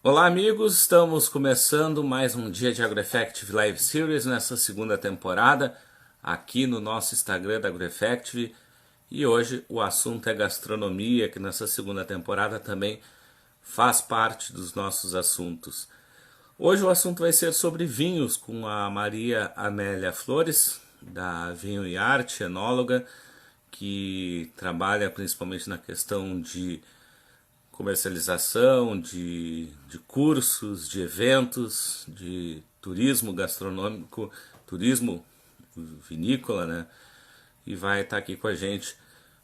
Olá amigos, estamos começando mais um dia de AgroEffective Live Series nessa segunda temporada aqui no nosso Instagram da AgroEffective, e hoje o assunto é gastronomia, que nessa segunda temporada também faz parte dos nossos assuntos. Hoje o assunto vai ser sobre vinhos com a Maria Amélia Flores, da Vinho e Arte, enóloga, que trabalha principalmente na questão de comercialização, de cursos, de eventos, de turismo gastronômico, turismo vinícola, né? E vai estar aqui com a gente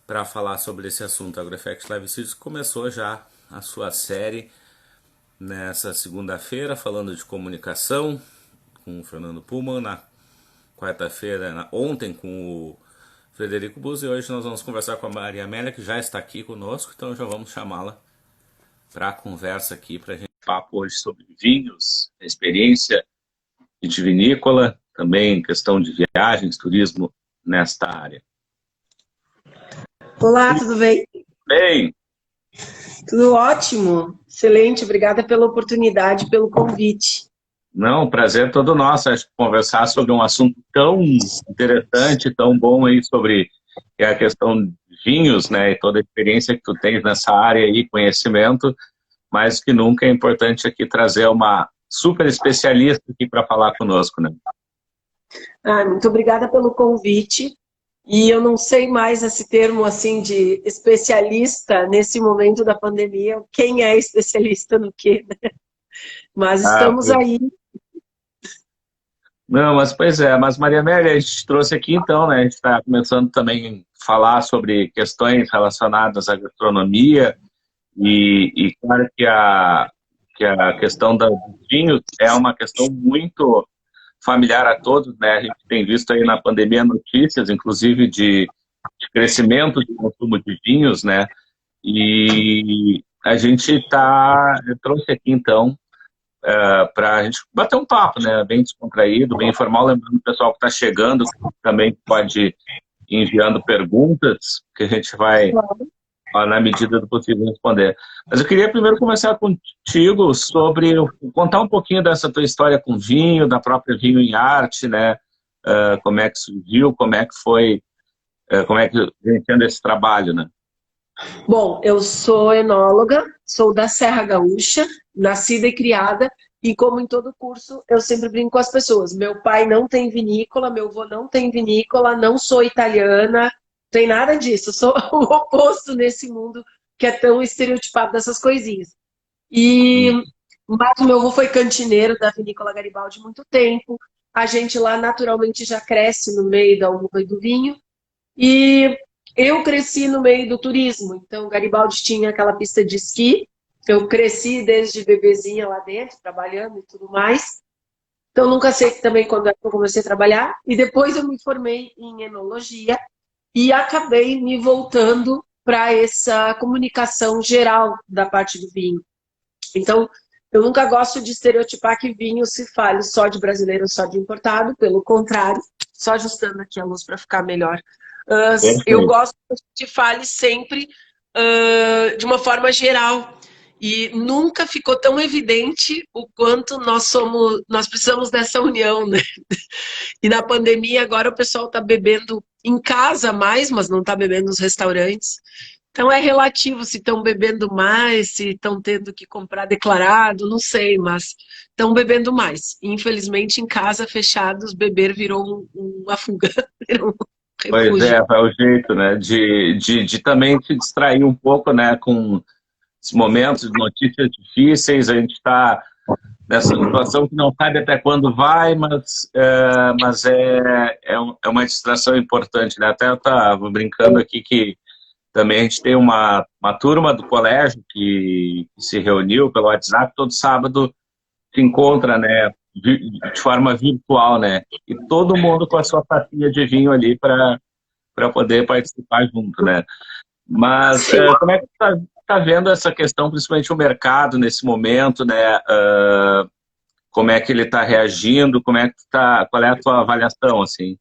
para falar sobre esse assunto. A AgroEffect Live Series começou já a sua série nessa segunda-feira, falando de comunicação com o Fernando Pullman, na quarta-feira, ontem com o Frederico Buzzi, e hoje nós vamos conversar com a Maria Amélia, que já está aqui conosco, então já vamos chamá-la para a conversa aqui, para a gente papo hoje sobre vinhos, experiência vitivinícola, também questão de viagens, turismo nesta área. Olá, tudo bem? Bem, Tudo ótimo, excelente, obrigada pela oportunidade, pelo convite. não, prazer todo nosso, acho que conversar sobre um assunto tão interessante, tão bom aí sobre a questão de vinhos, né, e toda a experiência que tu tens nessa área aí, conhecimento, mais que nunca é importante aqui trazer uma super especialista aqui para falar conosco, né? Muito obrigada pelo convite. E eu não sei mais esse termo assim de especialista nesse momento da pandemia, quem é especialista no quê, né? Mas estamos Pois aí. não, mas pois é, mas Maria Amélia, a gente trouxe aqui então, né? A gente está começando também a falar sobre questões relacionadas à gastronomia e claro que a questão dos vinhos é uma questão muito familiar a todos, né? A gente tem visto aí na pandemia notícias, inclusive de crescimento de consumo de vinhos, né? E a gente eu trouxe aqui então para a gente bater um papo, né? Bem descontraído, bem informal. Lembrando o pessoal que está chegando também pode ir enviando perguntas que a gente vai, na medida do possível, responder. Mas eu queria primeiro começar contigo sobre contar um pouquinho dessa tua história com vinho, da própria Vinho em Arte, né? Como é que surgiu, como é que foi, como é que vem sendo esse trabalho, né? Bom, eu sou enóloga, sou da Serra Gaúcha, nascida e criada, e como em todo curso, eu sempre brinco com as pessoas. Meu pai não tem vinícola, meu avô não tem vinícola, não sou italiana, não tem nada disso. Eu sou o oposto nesse mundo que é tão estereotipado dessas coisinhas. E mas o meu avô foi cantineiro da Vinícola Garibaldi há muito tempo. A gente lá naturalmente já cresce no meio da uva e do vinho. E eu cresci no meio do turismo. Então, Garibaldi tinha aquela pista de esqui. Eu cresci desde bebezinha lá dentro, trabalhando e tudo mais. Então, nunca sei também quando é que eu comecei a trabalhar. E depois eu me formei em enologia e acabei me voltando para essa comunicação geral da parte do vinho. Então, eu nunca gosto de estereotipar que vinho se fale só de brasileiro ou só de importado, pelo contrário, só ajustando aqui a luz para ficar melhor. Eu Perfeito. gosto que a gente fale sempre de uma forma geral. E nunca ficou tão evidente o quanto nós precisamos dessa união, né? E na pandemia agora o pessoal está bebendo em casa mais, mas não está bebendo nos restaurantes. Então é relativo se estão bebendo mais, se estão tendo que comprar declarado, não sei, mas estão bebendo mais. Infelizmente, em casa, fechados, beber virou uma fuga, virou um Pois refúgio. é o jeito, né, de também se distrair um pouco, né, com os momentos de notícias difíceis. A gente está nessa situação que não sabe até quando vai, mas é uma distração importante, né? Até eu estava brincando aqui que também a gente tem uma turma do colégio que se reuniu pelo WhatsApp, todo sábado se encontra, né, de forma virtual, né? E todo mundo com a sua tacinha de vinho ali para poder participar junto, né? Mas Sim. como é que tá vendo essa questão, principalmente o mercado nesse momento, né? Como é que ele está reagindo? Como é que qual é a tua avaliação, assim?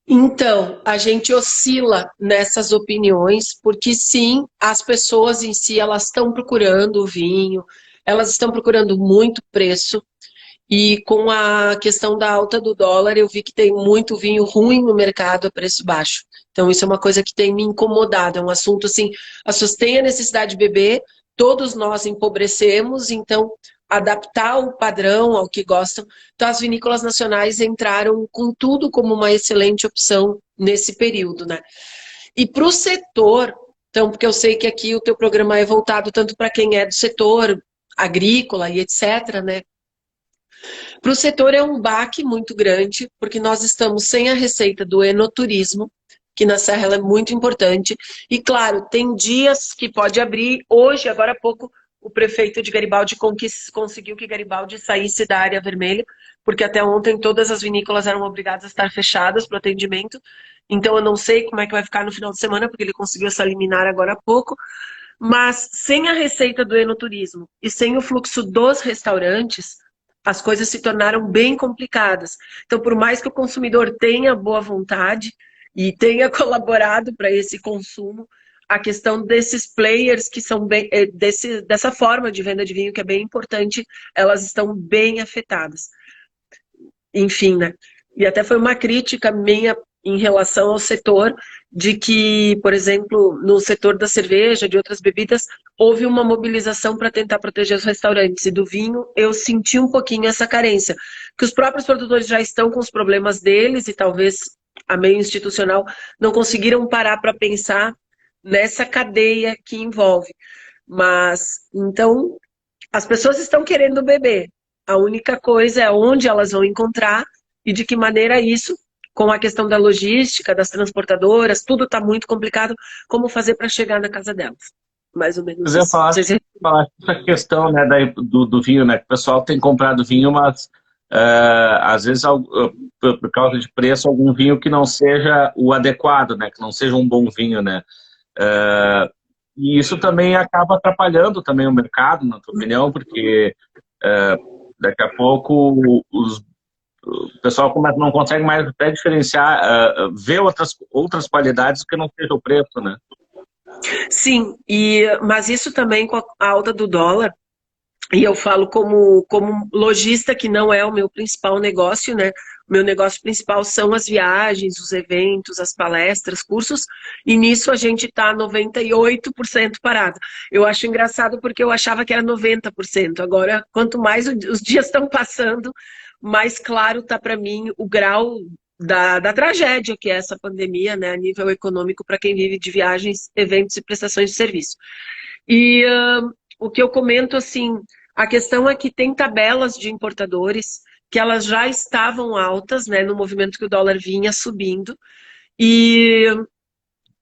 Então, a gente oscila nessas opiniões, porque sim, as pessoas em si, elas estão procurando o vinho, elas estão procurando muito preço. E com a questão da alta do dólar, eu vi que tem muito vinho ruim no mercado a preço baixo. Então, isso é uma coisa que tem me incomodado. É um assunto assim, as pessoas têm a necessidade de beber, todos nós empobrecemos, então adaptar o padrão ao que gostam. Então, as vinícolas nacionais entraram com tudo como uma excelente opção nesse período, né? E para o setor, então, porque eu sei que aqui o teu programa é voltado tanto para quem é do setor agrícola e etc., né? Para o setor é um baque muito grande, porque nós estamos sem a receita do enoturismo, que na Serra ela é muito importante. E claro, tem dias que pode abrir. Hoje, agora há pouco, o prefeito de Garibaldi conseguiu que Garibaldi saísse da área vermelha, porque até ontem todas as vinícolas eram obrigadas a estar fechadas para o atendimento. Então eu não sei como é que vai ficar no final de semana, porque ele conseguiu essa liminar agora há pouco. Mas sem a receita do enoturismo e sem o fluxo dos restaurantes, as coisas se tornaram bem complicadas. Então, por mais que o consumidor tenha boa vontade e tenha colaborado para esse consumo, a questão desses players que são bem, dessa forma de venda de vinho que é bem importante, elas estão bem afetadas. Enfim, né? E até foi uma crítica minha em relação ao setor, de que, por exemplo, no setor da cerveja, de outras bebidas, houve uma mobilização para tentar proteger os restaurantes. E do vinho, eu senti um pouquinho essa carência. Que os próprios produtores já estão com os problemas deles e talvez a meio institucional não conseguiram parar para pensar nessa cadeia que envolve. Mas, então, as pessoas estão querendo beber. A única coisa é onde elas vão encontrar e de que maneira isso, com a questão da logística, das transportadoras, tudo está muito complicado, como fazer para chegar na casa delas. Mais ou menos Eu isso. falar essa questão, né, do vinho, né, que o pessoal tem comprado vinho, mas às vezes, por causa de preço, algum vinho que não seja o adequado, né, que não seja um bom vinho, né. E isso também acaba atrapalhando também o mercado, na tua opinião, porque daqui a pouco o pessoal não consegue mais até diferenciar, ver outras qualidades que não seja o preço, né? Sim, mas isso também com a alta do dólar, e eu falo como lojista, que não é o meu principal negócio, né? O meu negócio principal são as viagens, os eventos, as palestras, cursos, e nisso a gente está 98% parado. Eu acho engraçado porque eu achava que era 90%. Agora, quanto mais os dias estão passando, mais claro está para mim o grau da tragédia que é essa pandemia, né, a nível econômico, para quem vive de viagens, eventos e prestações de serviço. E o que eu comento, assim, a questão é que tem tabelas de importadores que elas já estavam altas, né, no movimento que o dólar vinha subindo, e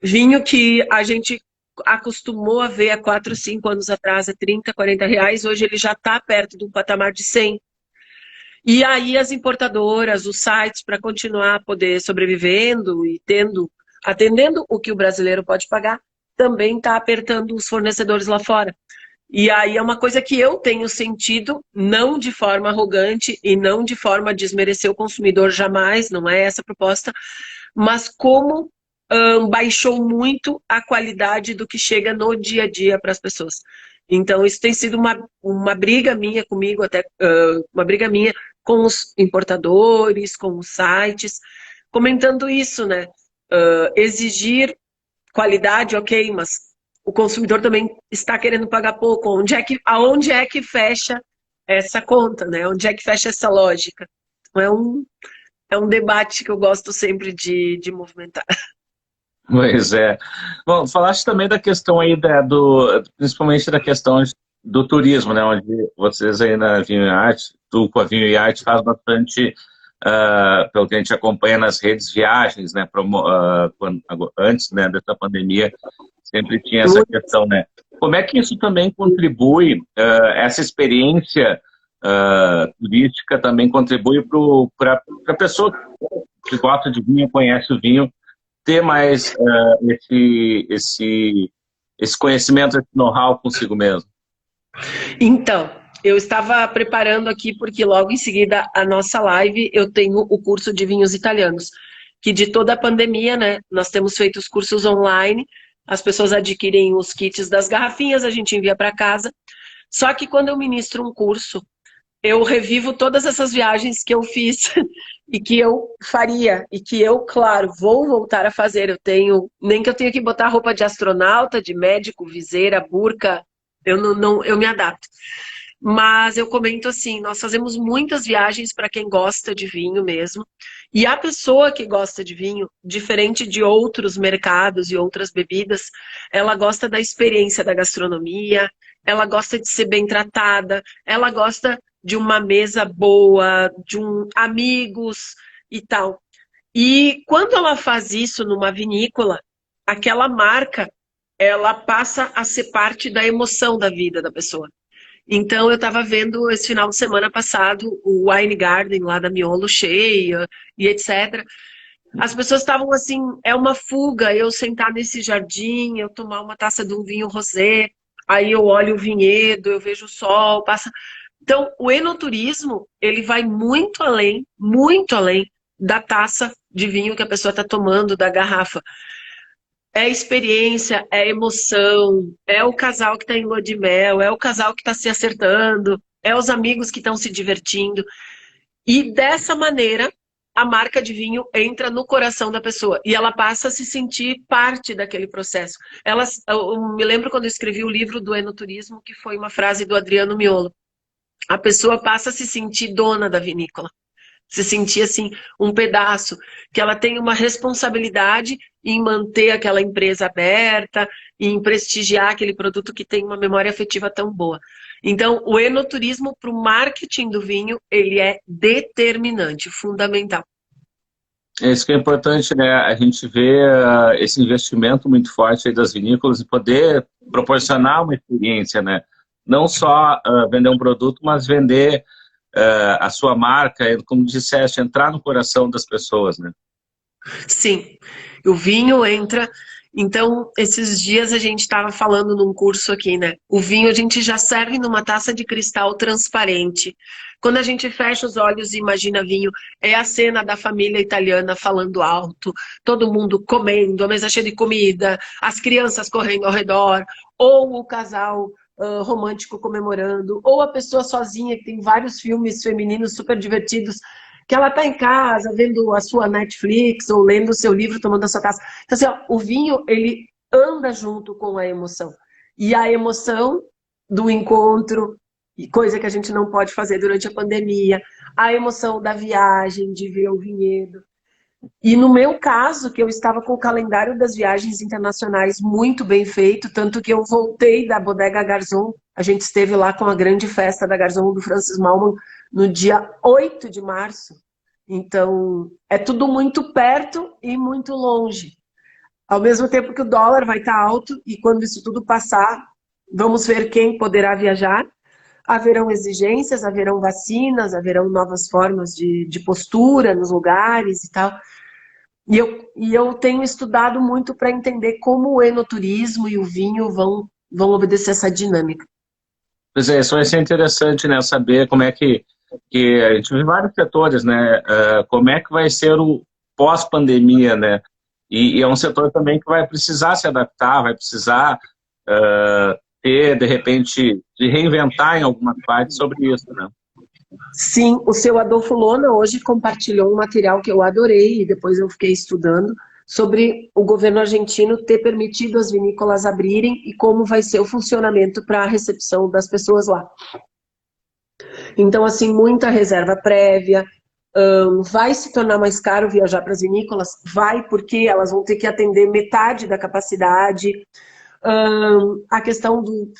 vinho que a gente acostumou a ver há 4, 5 anos atrás a 30, 40 reais, hoje ele já está perto de um patamar de 100. E aí as importadoras, os sites, para continuar a poder sobrevivendo e atendendo o que o brasileiro pode pagar, também está apertando os fornecedores lá fora. E aí é uma coisa que eu tenho sentido, não de forma arrogante e não de forma a desmerecer o consumidor, jamais, não é essa a proposta, mas como baixou muito a qualidade do que chega no dia a dia para as pessoas. Então isso tem sido uma briga minha comigo, até uma briga minha com os importadores, com os sites, comentando isso, né? Exigir qualidade, ok, mas o consumidor também está querendo pagar pouco. Aonde é que fecha essa conta, né? Onde é que fecha essa lógica? É um debate que eu gosto sempre de movimentar. Pois é. Bom, falaste também da questão aí, principalmente da questão do turismo, né? Onde vocês aí na Vinho e Arte, tu com a Vinho e Arte faz bastante, pelo que a gente acompanha nas redes, viagens, né? Antes, né, dessa pandemia, sempre tinha essa questão, né? Como é que isso também contribui, essa experiência turística também contribui para a pessoa que gosta de vinho, conhece o vinho, ter mais esse conhecimento, esse know-how consigo mesmo? Então, eu estava preparando aqui, porque logo em seguida a nossa live eu tenho o curso de vinhos italianos, que de toda a pandemia, né, nós temos feito os cursos online, as pessoas adquirem os kits das garrafinhas, a gente envia para casa, Só que quando eu ministro um curso, eu revivo todas essas viagens que eu fiz e que eu faria, e que eu, claro, vou voltar a fazer. Eu tenho, nem que eu tenha que botar roupa de astronauta, de médico, viseira, burca, eu me adapto. Mas eu comento assim, nós fazemos muitas viagens para quem gosta de vinho mesmo. E a pessoa que gosta de vinho, diferente de outros mercados e outras bebidas, ela gosta da experiência da gastronomia, ela gosta de ser bem tratada, ela gosta de uma mesa boa, amigos e tal. E quando ela faz isso numa vinícola, aquela marca, ela passa a ser parte da emoção da vida da pessoa. Então, eu estava vendo esse final de semana passado o Wine Garden lá da Miolo cheia e etc. As pessoas estavam assim, é uma fuga eu sentar nesse jardim, eu tomar uma taça de um vinho rosé, aí eu olho o vinhedo, eu vejo o sol, passa. Então, o enoturismo, ele vai muito além da taça de vinho que a pessoa está tomando, da garrafa. É experiência, é emoção, é o casal que está em lua de mel, é o casal que está se acertando, é os amigos que estão se divertindo. E dessa maneira, a marca de vinho entra no coração da pessoa e ela passa a se sentir parte daquele processo. Eu me lembro quando eu escrevi o livro do enoturismo, que foi uma frase do Adriano Miolo. A pessoa passa a se sentir dona da vinícola. Se sentir assim, um pedaço, que ela tem uma responsabilidade em manter aquela empresa aberta, em prestigiar aquele produto que tem uma memória afetiva tão boa. Então, o enoturismo para o marketing do vinho, ele é determinante, fundamental. É isso que é importante, né? A gente vê esse investimento muito forte aí das vinícolas e poder proporcionar uma experiência, né? Não só vender um produto, mas vender a sua marca, como disseste, entrar no coração das pessoas, né? Sim, o vinho entra. Então, esses dias a gente estava falando num curso aqui, né? O vinho a gente já serve numa taça de cristal transparente. Quando a gente fecha os olhos e imagina vinho, é a cena da família italiana falando alto, todo mundo comendo, a mesa cheia de comida, as crianças correndo ao redor, ou o casal romântico comemorando, ou a pessoa sozinha, que tem vários filmes femininos super divertidos, que ela está em casa, vendo a sua Netflix, ou lendo o seu livro, tomando a sua taça. Então, assim, ó, o vinho, ele anda junto com a emoção. E a emoção do encontro, coisa que a gente não pode fazer durante a pandemia, a emoção da viagem, de ver o vinhedo. E no meu caso, que eu estava com o calendário das viagens internacionais muito bem feito, tanto que eu voltei da Bodega Garzon, a gente esteve lá com a grande festa da Garzon do Francis Mallmann no dia 8 de março. Então, é tudo muito perto e muito longe. Ao mesmo tempo que o dólar vai estar alto e quando isso tudo passar, vamos ver quem poderá viajar. Haverão exigências, haverão vacinas, haverão novas formas de postura nos lugares e tal. E eu tenho estudado muito para entender como o enoturismo e o vinho vão obedecer essa dinâmica. Pois é, isso vai ser interessante, né? Saber como é que a gente vê vários setores, né? Como é que vai ser o pós-pandemia, né? E é um setor também que vai precisar se adaptar, vai precisar ter, de repente, de reinventar em algumas partes sobre isso, né? Sim, o seu Adolfo Lona hoje compartilhou um material que eu adorei e depois eu fiquei estudando sobre o governo argentino ter permitido as vinícolas abrirem e como vai ser o funcionamento para a recepção das pessoas lá. Então, assim, muita reserva prévia, vai se tornar mais caro viajar para as vinícolas? Vai, porque elas vão ter que atender metade da capacidade. A questão do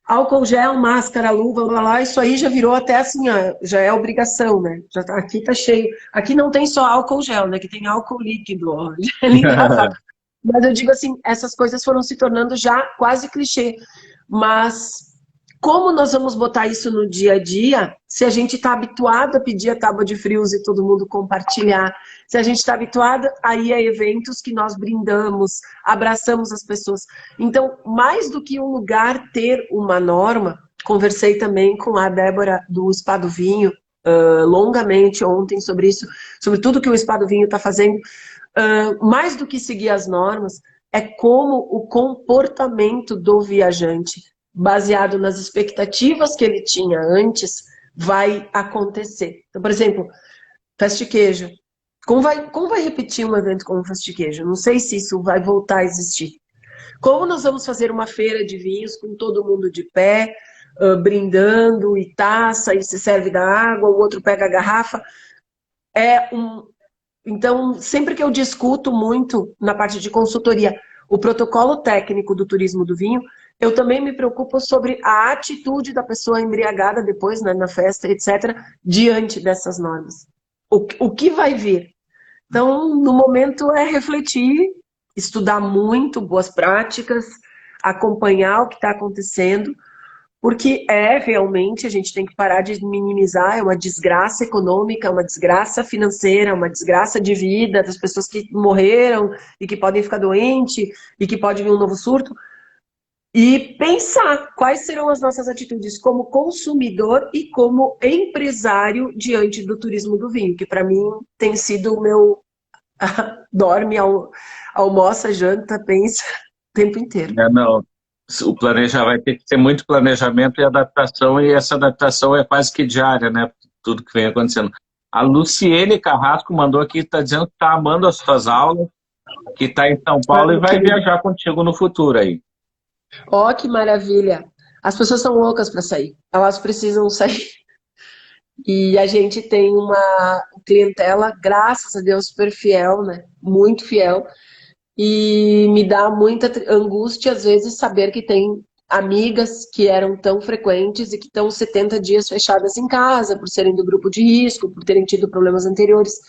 álcool gel, máscara, luva, blá, blá, isso aí já virou até assim, já é obrigação, né? Aqui tá cheio. Aqui não tem só álcool gel, né? Aqui tem álcool líquido, ó. É engraçado. Mas eu digo assim, essas coisas foram se tornando já quase clichê. Mas como nós vamos botar isso no dia a dia se a gente está habituado a pedir a tábua de frios e todo mundo compartilhar? Se a gente está habituado a ir a eventos que nós brindamos, abraçamos as pessoas. Então, mais do que um lugar ter uma norma, conversei também com a Débora do Spa do Vinho, longamente ontem sobre isso, sobre tudo que o Spa do Vinho está fazendo. Mais do que seguir as normas, é como o comportamento do viajante baseado nas expectativas que ele tinha antes, vai acontecer. Então, por exemplo, Festa de Queijo. Como vai repetir um evento como Festa de Queijo? Não sei se isso vai voltar a existir. Como nós vamos fazer uma feira de vinhos com todo mundo de pé, brindando e taça, e se serve da água, o outro pega a garrafa. Então, sempre que eu discuto muito na parte de consultoria o protocolo técnico do turismo do vinho, eu também me preocupo sobre a atitude da pessoa embriagada depois, né, na festa, etc., diante dessas normas. O que vai vir? Então, no momento é refletir, estudar muito boas práticas, acompanhar o que está acontecendo, porque realmente, a gente tem que parar de minimizar, é uma desgraça econômica, uma desgraça financeira, uma desgraça de vida das pessoas que morreram e que podem ficar doentes e que pode vir um novo surto. E pensar quais serão as nossas atitudes como consumidor e como empresário diante do turismo do vinho, que para mim tem sido o meu dorme, almoça, janta, pensa o tempo inteiro. Não, vai ter que ter muito planejamento e adaptação, e essa adaptação é quase que diária, né? Tudo que vem acontecendo. A Luciene Carrasco mandou aqui, está dizendo que está amando as suas aulas, que está em São Paulo e vai viajar contigo no futuro aí. Ó, que maravilha! As pessoas são loucas para sair, elas precisam sair. E a gente tem uma clientela, graças a Deus, super fiel, né? Muito fiel. E me dá muita angústia, às vezes, saber que tem amigas que eram tão frequentes e que estão 70 dias fechadas em casa, por serem do grupo de risco, por terem tido problemas anteriores.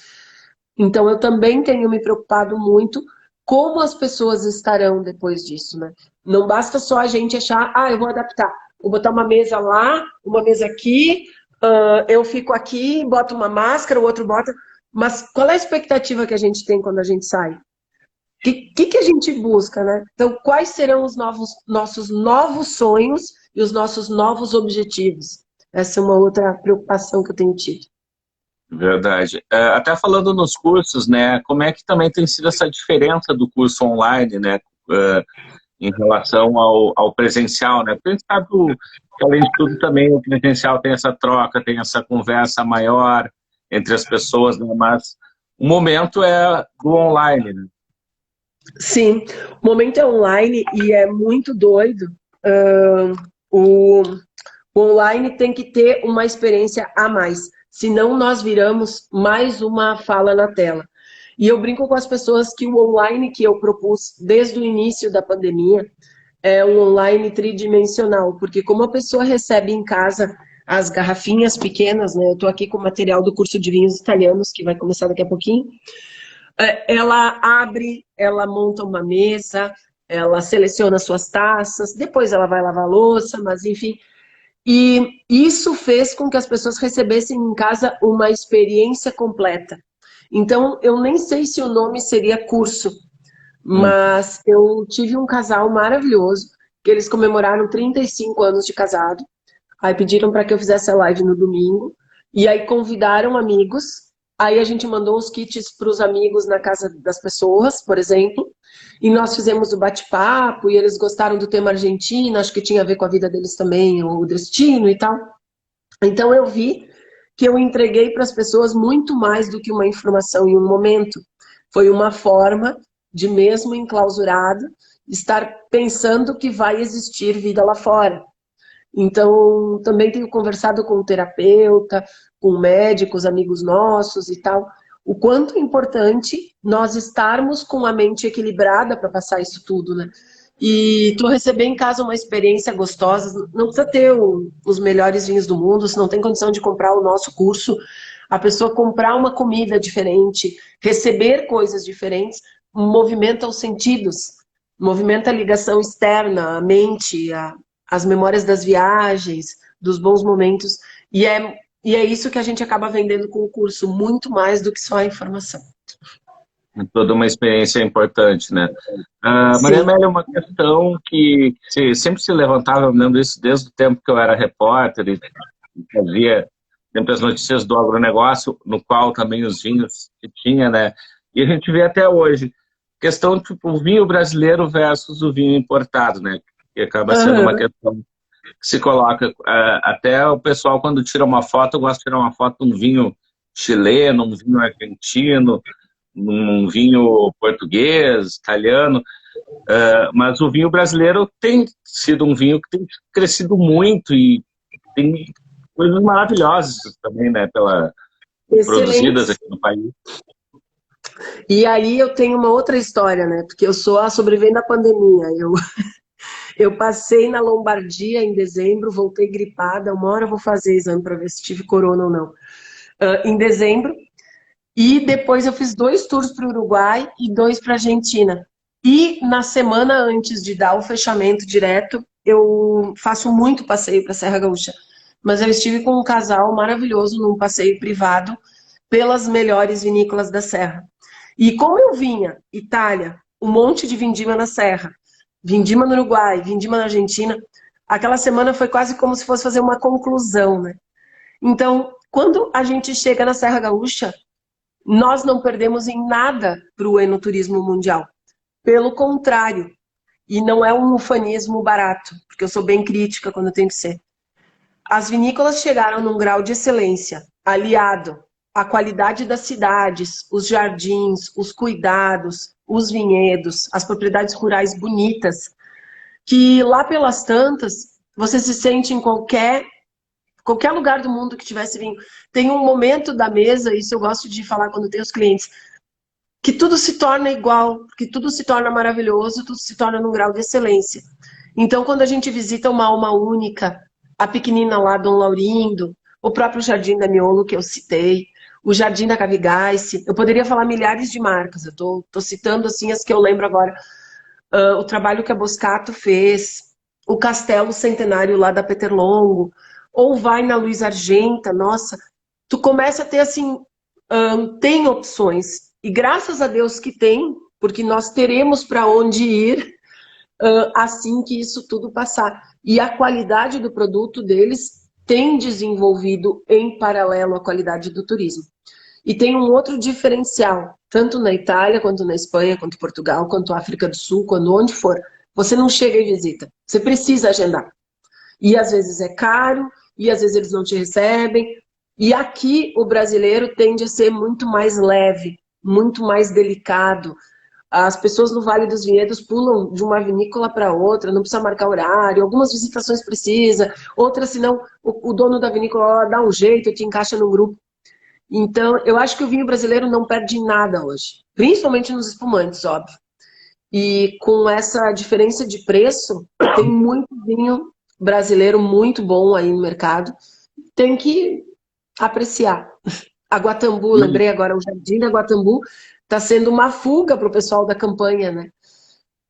Então, eu também tenho me preocupado muito como as pessoas estarão depois disso, né? Não basta só a gente achar, eu vou adaptar, vou botar uma mesa lá, uma mesa aqui, eu fico aqui, boto uma máscara, o outro bota... Mas qual é a expectativa que a gente tem quando a gente sai? O que a gente busca, né? Então, quais serão os nossos novos sonhos e os nossos novos objetivos? Essa é uma outra preocupação que eu tenho tido. Verdade. Até falando nos cursos, né? Como é que também tem sido essa diferença do curso online, né? Em relação ao presencial, né? Porque a gente sabe que, além de tudo, também o presencial tem essa troca, tem essa conversa maior entre as pessoas, né? Mas o momento é do online, né? Sim, o momento é online e é muito doido. O online tem que ter uma experiência a mais, senão nós viramos mais uma fala na tela. E eu brinco com as pessoas que o online que eu propus desde o início da pandemia é um online tridimensional, porque como a pessoa recebe em casa as garrafinhas pequenas, né? Eu estou aqui com o material do curso de vinhos italianos, que vai começar daqui a pouquinho. Ela abre, ela monta uma mesa, ela seleciona suas taças, depois ela vai lavar a louça, mas enfim. E isso fez com que as pessoas recebessem em casa uma experiência completa. Então, eu nem sei se o nome seria curso, mas eu tive um casal maravilhoso, que eles comemoraram 35 anos de casado. Aí pediram para que eu fizesse a live no domingo, e aí convidaram amigos. Aí a gente mandou os kits para os amigos na casa das pessoas, por exemplo, e nós fizemos o bate-papo, e eles gostaram do tema Argentina, acho que tinha a ver com a vida deles também, o destino e tal. Então eu vi que eu entreguei para as pessoas muito mais do que uma informação em um momento. Foi uma forma de, mesmo enclausurado, estar pensando que vai existir vida lá fora. Então, também tenho conversado com o terapeuta, com médicos, amigos nossos e tal, o quanto é importante nós estarmos com a mente equilibrada para passar isso tudo, né? E tu receber em casa uma experiência gostosa, não precisa ter os melhores vinhos do mundo, se não tem condição de comprar o nosso curso, a pessoa comprar uma comida diferente, receber coisas diferentes, movimenta os sentidos, movimenta a ligação externa, a mente, as memórias das viagens, dos bons momentos, e é isso que a gente acaba vendendo com o curso, muito mais do que só a informação. Toda uma experiência importante, né? Maria Amélia, uma questão que sempre se levantava, eu me lembro isso desde o tempo que eu era repórter e fazia sempre as notícias do agronegócio, no qual também os vinhos que tinha, né? E a gente vê até hoje, questão tipo o vinho brasileiro versus o vinho importado, né? Que acaba sendo uma questão que se coloca. Até o pessoal, quando tira uma foto, gosta de tirar uma foto de um vinho chileno, um vinho argentino, um vinho português, italiano. Mas o vinho brasileiro tem sido um vinho que tem crescido muito e tem coisas maravilhosas também, né, produzidas Excelente. aqui no país. E aí eu tenho uma outra história, né? Porque eu sou a sobrevivente da pandemia. Eu passei na Lombardia em dezembro, voltei gripada. Uma hora eu vou fazer exame para ver se tive corona ou não. Em dezembro. E depois eu fiz 2 tours para o Uruguai e 2 para a Argentina. E na semana antes de dar o fechamento direto, eu faço muito passeio para a Serra Gaúcha. Mas eu estive com um casal maravilhoso num passeio privado pelas melhores vinícolas da Serra. E como eu vinha, Itália, um monte de vindima na Serra, vindima no Uruguai, vindima na Argentina, aquela semana foi quase como se fosse fazer uma conclusão, né? Então, quando a gente chega na Serra Gaúcha, nós não perdemos em nada para o enoturismo mundial. Pelo contrário, e não é um ufanismo barato, porque eu sou bem crítica quando tem que ser. As vinícolas chegaram num grau de excelência, aliado à qualidade das cidades, os jardins, os cuidados, os vinhedos, as propriedades rurais bonitas, que lá pelas tantas, você se sente em qualquer lugar do mundo que tivesse vinho. Tem um momento da mesa, isso eu gosto de falar quando tenho os clientes, que tudo se torna igual, que tudo se torna maravilhoso, tudo se torna num grau de excelência. Então, quando a gente visita uma alma única, a pequenina lá, Dom Laurindo, o próprio Jardim da Miolo, que eu citei, o Jardim da Cavigais, eu poderia falar milhares de marcas, eu tô citando assim as que eu lembro agora. O trabalho que a Boscato fez, o Castelo Centenário lá da Peterlongo, ou vai na Luiz Argenta, nossa, tu começa a ter assim, tem opções. E graças a Deus que tem, porque nós teremos para onde ir assim que isso tudo passar. E a qualidade do produto deles tem desenvolvido em paralelo à qualidade do turismo. E tem um outro diferencial, tanto na Itália, quanto na Espanha, quanto Portugal, quanto África do Sul, quando onde for. Você não chega e visita, você precisa agendar. E às vezes é caro, e às vezes eles não te recebem. E aqui o brasileiro tende a ser muito mais leve, muito mais delicado. As pessoas no Vale dos Vinhedos pulam de uma vinícola para outra, não precisa marcar horário, algumas visitações precisa, outras, senão, o dono da vinícola dá um jeito, te encaixa no grupo. Então, eu acho que o vinho brasileiro não perde nada hoje, principalmente nos espumantes, óbvio. E com essa diferença de preço, tem muito vinho brasileiro muito bom aí no mercado. Tem que apreciar. A Guatambu, lembrei agora, o Jardim da Guatambu está sendo uma fuga para o pessoal da campanha, né?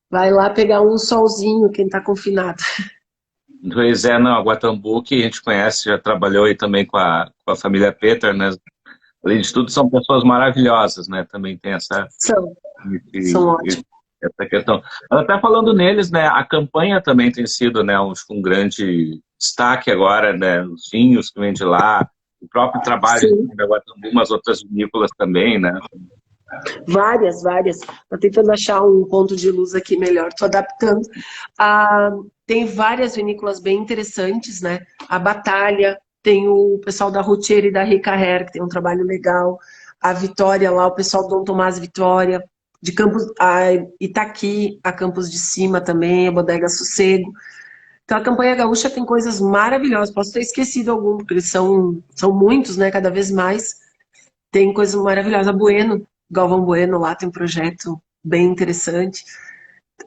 Vai lá pegar um solzinho, quem está confinado. Pois é, não, a Guatambu, que a gente conhece, já trabalhou aí também com a família Peter, né? Além de tudo, são pessoas maravilhosas, né? Também tem São ótimos. essa questão. Até falando neles, né? A campanha também tem sido, né, um grande destaque agora, né? Os vinhos que vêm de lá, o próprio trabalho da Guatambu, umas outras vinícolas também, né? Várias, várias. Estou tentando achar um ponto de luz aqui melhor, estou adaptando. Tem várias vinícolas bem interessantes, né? A Batalha, tem o pessoal da Routier e da Ricaher, que tem um trabalho legal. A Vitória lá, o pessoal do Dom Tomás Vitória. De Campos, a Itaqui, a Campos de Cima também, a Bodega Sossego. Então a campanha gaúcha tem coisas maravilhosas. Posso ter esquecido algum, porque eles são muitos, né? Cada vez mais. Tem coisas maravilhosas. A Bueno, Galvão Bueno lá tem um projeto bem interessante.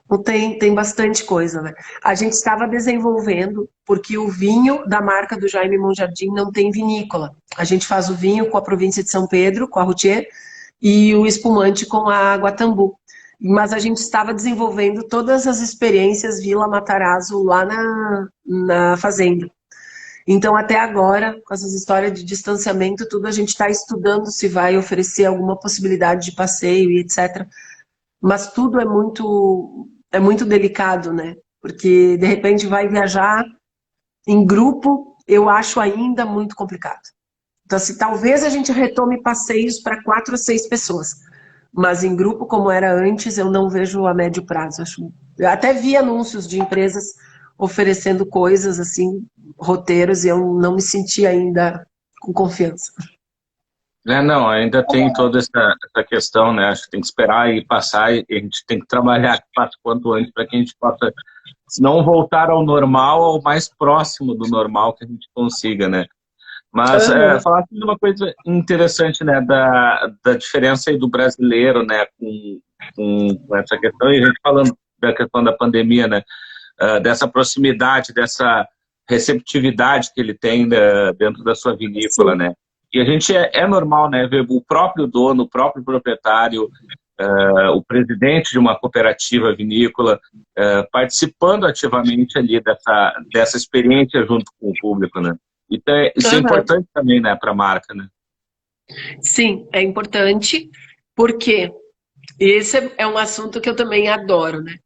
Então, tem bastante coisa, né? A gente estava desenvolvendo, porque o vinho da marca do Jaime Monjardim não tem vinícola. A gente faz o vinho com a província de São Pedro, com a Routier, e o espumante com a Guatambu. Mas a gente estava desenvolvendo todas as experiências Vila Matarazzo lá na fazenda. Então, até agora, com essas histórias de distanciamento, tudo a gente está estudando se vai oferecer alguma possibilidade de passeio e etc. Mas tudo é muito delicado, né? Porque, de repente, vai viajar em grupo, eu acho ainda muito complicado. Então, assim, talvez a gente retome passeios para 4 a 6 pessoas. Mas em grupo, como era antes, eu não vejo a médio prazo. Eu até vi anúncios de empresas oferecendo coisas, assim, roteiros, e eu não me senti ainda com confiança. Não, ainda tem toda essa questão, né? Acho que tem que esperar e passar, e a gente tem que trabalhar que passe quanto antes para que a gente possa, se não voltar ao normal, ao mais próximo do normal que a gente consiga, né? Mas Uhum. falar de uma coisa interessante, né, da diferença aí do brasileiro, né, com essa questão, e a gente falando da questão da pandemia, né, dessa proximidade, dessa receptividade que ele tem dentro da sua vinícola, Sim. né. E a gente é normal, né, ver o próprio dono, o próprio proprietário, o presidente de uma cooperativa vinícola participando ativamente ali dessa experiência junto com o público, né. Isso é Uhum. importante também, né, para a marca, né? Sim, é importante, porque esse é um assunto que eu também adoro, né?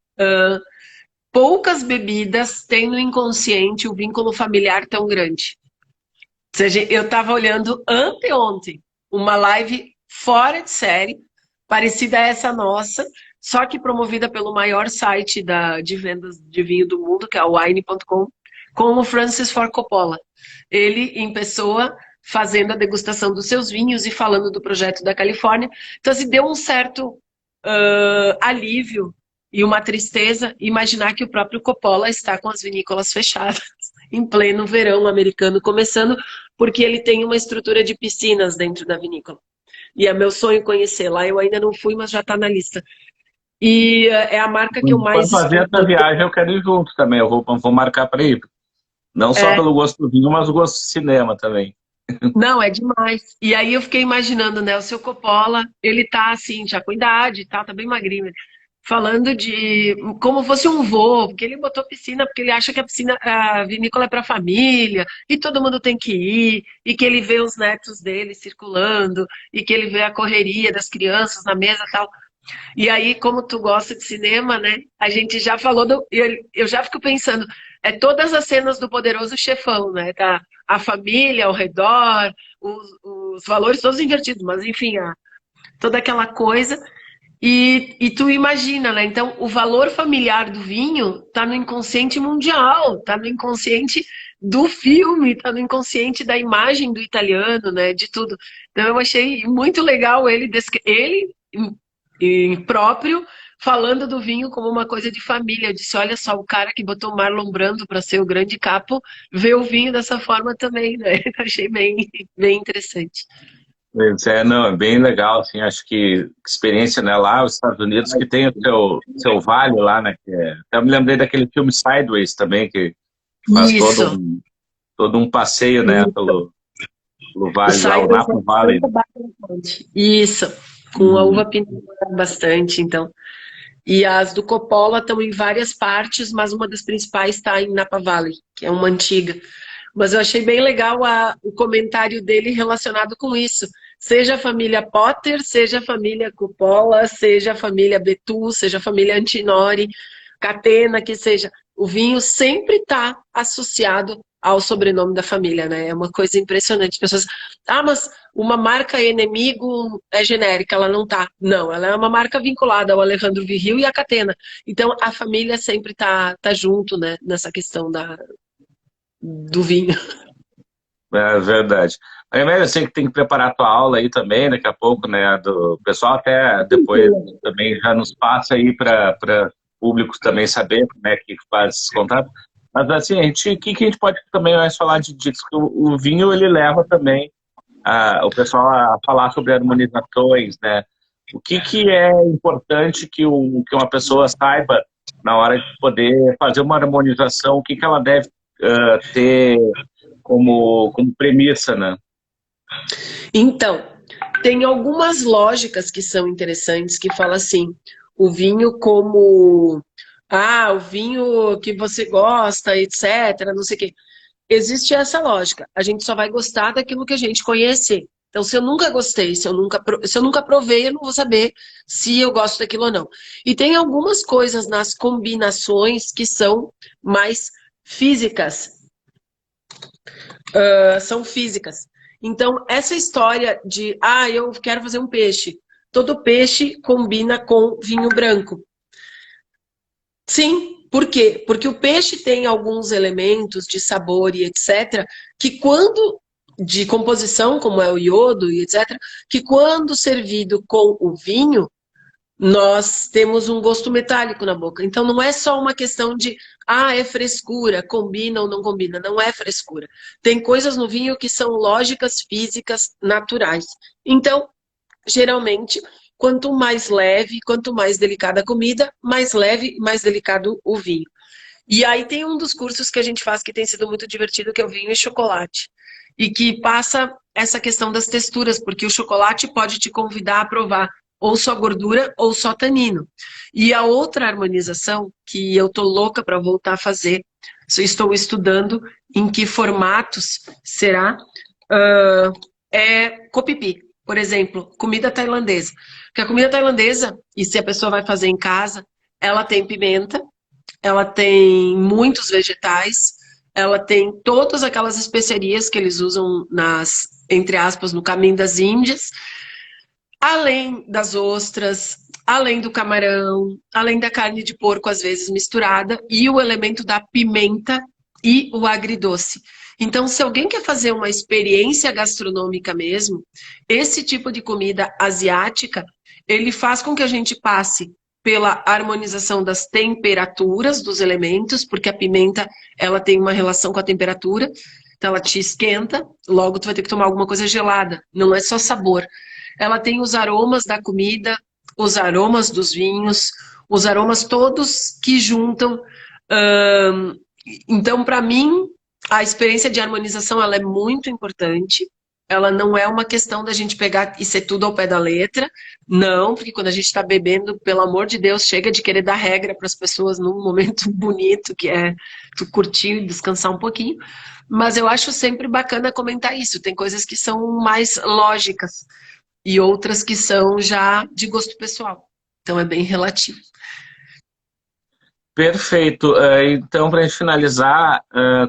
Poucas bebidas têm no inconsciente o vínculo familiar tão grande. Ou seja, eu estava olhando anteontem uma live fora de série, parecida a essa nossa, só que promovida pelo maior site de vendas de vinho do mundo, que é o wine.com, com o Francis Ford Coppola. Ele, em pessoa, fazendo a degustação dos seus vinhos e falando do projeto da Califórnia. Então, assim, deu um certo alívio e uma tristeza imaginar que o próprio Coppola está com as vinícolas fechadas em pleno verão americano começando, porque ele tem uma estrutura de piscinas dentro da vinícola. E é meu sonho conhecer lá. Eu ainda não fui, mas já está na lista. E é a marca que eu Quando mais fazer essa estudo. viagem, eu quero ir junto também. Eu vou marcar para ir. Não só É, pelo gosto do vinho, mas o gosto do cinema também. não, é demais. E aí eu fiquei imaginando, né? O seu Coppola, ele tá assim, já com idade, tá bem magrinho, né? Falando de como fosse um vô, porque ele botou piscina, porque ele acha que a piscina, a vinícola é para família, e todo mundo tem que ir, e que ele vê os netos dele circulando, e que ele vê a correria das crianças na mesa e tal. E aí, como tu gosta de cinema, né? A gente já falou do. Eu já fico pensando, é todas as cenas do Poderoso Chefão, né? Tá a família ao redor, os valores todos invertidos, mas enfim, toda aquela coisa. E tu imagina, né? Então, o valor familiar do vinho tá no inconsciente mundial, tá no inconsciente do filme, tá no inconsciente da imagem do italiano, né? De tudo. Então, eu achei muito legal ele e próprio falando do vinho como uma coisa de família. Eu disse, olha só, o cara que botou Marlon Brando para ser o grande capo vê o vinho dessa forma também, né? Achei bem interessante. Pois não, é bem legal, assim, acho que experiência, né, lá nos Estados Unidos, que tem o seu vale lá, né, até eu me lembrei daquele filme Sideways também, que faz Isso. todo um passeio, né, pelo O vale lá, o Sideways é Napa Valley. bastante. Isso. Com a Uhum. uva pintada bastante, então. E as do Coppola estão em várias partes, mas uma das principais está em Napa Valley, que é uma antiga. Mas eu achei bem legal o comentário dele relacionado com isso. Seja a família Potter, seja a família Coppola, seja a família Betu, seja a família Antinori, Catena, que seja. O vinho sempre está associado ao sobrenome da família, né? É uma coisa impressionante. As pessoas, mas uma marca inimigo é genérica, ela não tá. Não, ela é uma marca vinculada ao Alejandro Virril e à Catena. Então a família sempre tá junto, né, nessa questão do vinho. É verdade. Maria, eu sei que tem que preparar a tua aula aí também, daqui a pouco, né? Do o pessoal até depois também já nos passa aí para públicos também saber como é que faz esses contatos. Mas assim, o que a gente pode também mais falar disso? Que o vinho ele leva também o pessoal a falar sobre harmonizações, né? O que é importante que uma pessoa saiba na hora de poder fazer uma harmonização, o que ela deve ter como premissa, né? Então, tem algumas lógicas que são interessantes que falam assim, o vinho como o vinho que você gosta, etc, não sei o quê. Existe essa lógica. A gente só vai gostar daquilo que a gente conhecer. Então, se eu nunca gostei, se eu nunca provei, eu não vou saber se eu gosto daquilo ou não. E tem algumas coisas nas combinações que são mais físicas. São físicas. Então, essa história de, eu quero fazer um peixe. Todo peixe combina com vinho branco. Sim, Por quê? Porque o peixe tem alguns elementos de sabor e etc., que quando, de composição, como é o iodo e etc., que quando servido com o vinho, nós temos um gosto metálico na boca. Então não é só uma questão de, é frescura, combina ou não combina. Não é frescura. Tem coisas no vinho que são lógicas, físicas, naturais. Então, geralmente, quanto mais leve, quanto mais delicada a comida, mais leve, mais delicado o vinho. E aí tem um dos cursos que a gente faz que tem sido muito divertido, que é o vinho e chocolate. E que passa essa questão das texturas, porque o chocolate pode te convidar a provar ou só gordura ou só tanino. E a outra harmonização, que eu tô louca para voltar a fazer, estou estudando em que formatos será, é copipi. Por exemplo, comida tailandesa. Porque a comida tailandesa, e se a pessoa vai fazer em casa, ela tem pimenta, ela tem muitos vegetais, ela tem todas aquelas especiarias que eles usam nas, entre aspas, no caminho das Índias, além das ostras, além do camarão, além da carne de porco às vezes misturada, e o elemento da pimenta e o agridoce. Então, se alguém quer fazer uma experiência gastronômica mesmo, esse tipo de comida asiática, ele faz com que a gente passe pela harmonização das temperaturas dos elementos, porque a pimenta, ela tem uma relação com a temperatura, então ela te esquenta, logo tu vai ter que tomar alguma coisa gelada, não é só sabor. Ela tem os aromas da comida, os aromas dos vinhos, os aromas todos que juntam. Então, para mim, a experiência de harmonização ela é muito importante. Ela não é uma questão da gente pegar e ser tudo ao pé da letra. Não, porque quando a gente está bebendo, pelo amor de Deus, chega de querer dar regra para as pessoas num momento bonito, que é tu curtir e descansar um pouquinho. Mas eu acho sempre bacana comentar isso. Tem coisas que são mais lógicas e outras que são já de gosto pessoal. Então é bem relativo. Perfeito. Então, para a gente finalizar,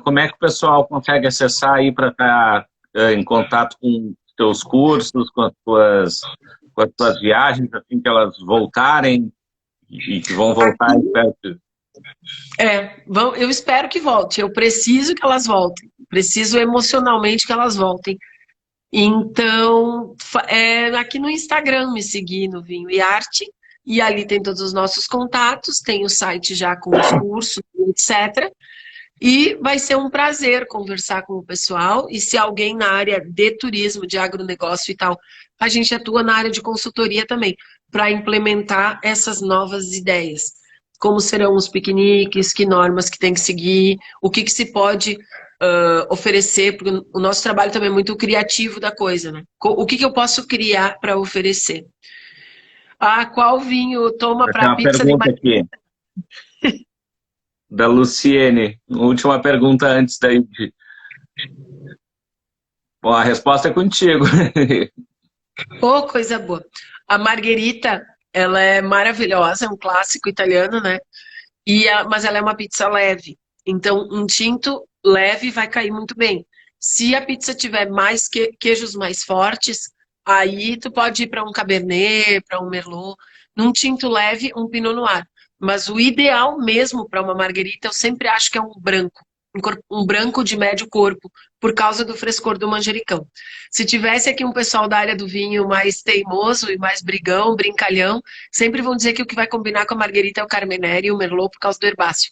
como é que o pessoal consegue acessar aí para estar em contato com os teus cursos, com as tuas viagens, assim que elas voltarem e que vão voltar? Eu espero que volte. Eu preciso que elas voltem. Preciso emocionalmente que elas voltem. Então, aqui no Instagram me seguir no Vinho e Arte, e ali tem todos os nossos contatos, tem o site já com os cursos, etc. E vai ser um prazer conversar com o pessoal, e se alguém na área de turismo, de agronegócio e tal, a gente atua na área de consultoria também, para implementar essas novas ideias. Como serão os piqueniques, que normas que tem que seguir, o que se pode oferecer, porque o nosso trabalho também é muito criativo da coisa, né? O que eu posso criar para oferecer? Qual vinho toma para pizza de aqui da Luciene. Última pergunta antes daí. Bom, a resposta é contigo. Coisa boa. A Margherita, ela é maravilhosa, é um clássico italiano, né? Mas ela é uma pizza leve. Então, um tinto leve vai cair muito bem. Se a pizza tiver mais queijos mais fortes, aí tu pode ir para um Cabernet, para um Merlot. Num tinto leve, um Pinot Noir. Mas o ideal mesmo para uma Marguerita, eu sempre acho que é um branco. Um branco de médio corpo, por causa do frescor do manjericão. Se tivesse aqui um pessoal da área do vinho mais teimoso e mais brigão, brincalhão, sempre vão dizer que o que vai combinar com a Marguerita é o Carmenere e o Merlot por causa do herbáceo.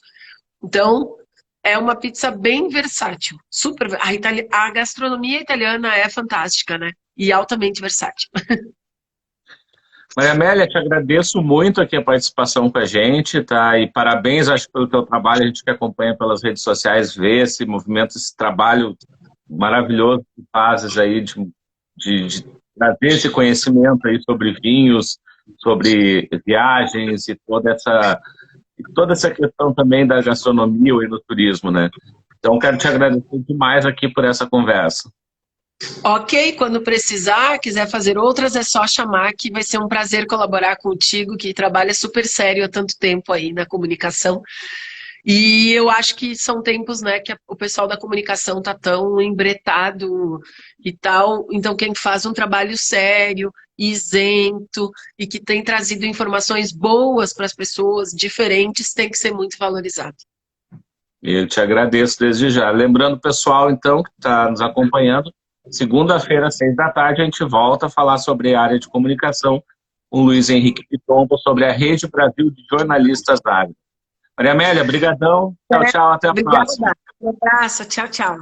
Então, é uma pizza bem versátil. Super. A gastronomia italiana é fantástica, né? E altamente versátil. Maria Amélia, te agradeço muito aqui a participação com a gente, tá? E parabéns, acho, pelo teu trabalho. A gente que acompanha pelas redes sociais vê esse movimento, esse trabalho maravilhoso que fazes aí de trazer esse conhecimento aí sobre vinhos, sobre viagens e toda essa questão também da gastronomia e do turismo, né? Então, quero te agradecer demais aqui por essa conversa. Ok, quando precisar, quiser fazer outras, é só chamar, que vai ser um prazer colaborar contigo, que trabalha super sério há tanto tempo aí na comunicação. E eu acho que são tempos, né, que o pessoal da comunicação está tão embretado e tal. Então, quem faz um trabalho sério, isento e que tem trazido informações boas para as pessoas, diferentes, tem que ser muito valorizado. Eu te agradeço desde já. Lembrando, pessoal, então, que está nos acompanhando, segunda-feira, às 6 da tarde, a gente volta a falar sobre a área de comunicação com o Luiz Henrique Pitombo, sobre a Rede Brasil de Jornalistas da Área. Maria Amélia, brigadão. Tchau, tchau, até a Obrigada. próxima. Um abraço. Tchau, tchau.